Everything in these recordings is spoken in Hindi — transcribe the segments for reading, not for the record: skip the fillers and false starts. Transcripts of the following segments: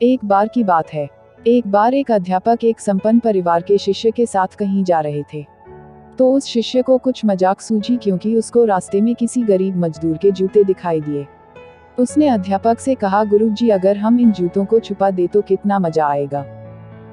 एक बार की बात है। एक बार एक अध्यापक एक संपन्न परिवार के शिष्य के साथ कहीं जा रहे थे। तो उस शिष्य को कुछ मजाक सूझी क्योंकि उसको रास्ते में किसी गरीब मजदूर के जूते दिखाई दिए। उसने अध्यापक से कहा, गुरुजी अगर हम इन जूतों को छुपा दे तो कितना मजा आएगा।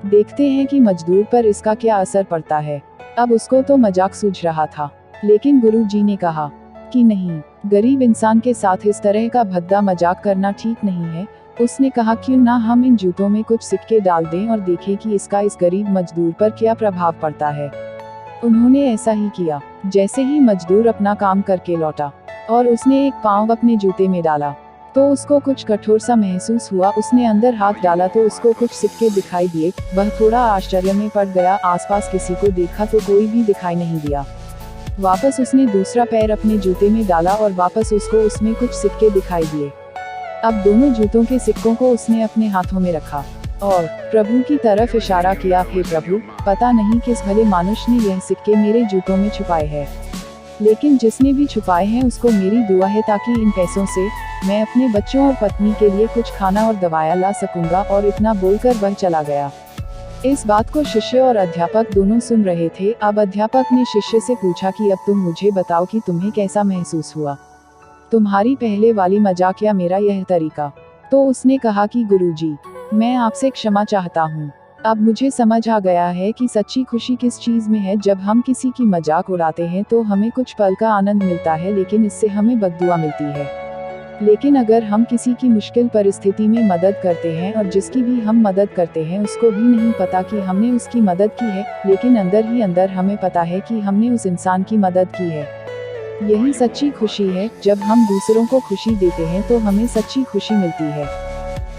देखते हैं कि मजदूर पर इसका क्या असर पड़ता है। अब उसको तो मजाक सूझ रहा था, लेकिन गुरुजी ने कहा कि नहीं, गरीब इंसान के साथ इस तरह का भद्दा मजाक करना ठीक नहीं है। उसने कहा, क्यों ना हम इन जूतों में कुछ सिक्के डाल दें और देखें कि इसका इस गरीब मजदूर पर क्या प्रभाव पड़ता है। उन्होंने ऐसा ही किया। जैसे ही मजदूर अपना काम करके लौटा और उसने एक पाँव अपने जूते में डाला तो उसको कुछ कठोर सा महसूस हुआ। उसने अंदर हाथ डाला तो उसको कुछ सिक्के दिखाई दिए। वह थोड़ा आश्चर्य में पड़ गया। आसपास किसी को देखा तो कोई भी दिखाई नहीं दिया। वापस उसने दूसरा पैर अपने जूते में डाला और वापस उसको उसमें कुछ सिक्के दिखाई दिए। अब दोनों जूतों के सिक्कों को उसने अपने हाथों में रखा और प्रभु की तरफ इशारा किया, हे प्रभु, पता नहीं किस भले मानुष ने यह सिक्के मेरे जूतों में छुपाए हैं, लेकिन जिसने भी छुपाए हैं उसको मेरी दुआ है ताकि इन पैसों से मैं अपने बच्चों और पत्नी के लिए कुछ खाना और दवाइयाँ ला सकूंगा। और इतना बोलकर वह चला गया। इस बात को शिष्य और अध्यापक दोनों सुन रहे थे। अब अध्यापक ने शिष्य से पूछा कि अब तुम मुझे बताओ कि तुम्हें कैसा महसूस हुआ, तुम्हारी पहले वाली मजाक या मेरा यह तरीका। तो उसने कहा कि गुरुजी, मैं आपसे क्षमा चाहता हूँ। अब मुझे समझ आ गया है कि सच्ची खुशी किस चीज़ में है। जब हम किसी की मजाक उड़ाते हैं तो हमें कुछ पल का आनंद मिलता है, लेकिन इससे हमें बद्दुआ मिलती है। लेकिन अगर हम किसी की मुश्किल परिस्थिति में मदद करते हैं और जिसकी भी हम मदद करते हैं उसको भी नहीं पता कि हमने उसकी मदद की है, लेकिन अंदर ही अंदर हमें पता है कि हमने उस इंसान की मदद की है, यही सच्ची खुशी है। जब हम दूसरों को खुशी देते हैं तो हमें सच्ची खुशी मिलती है।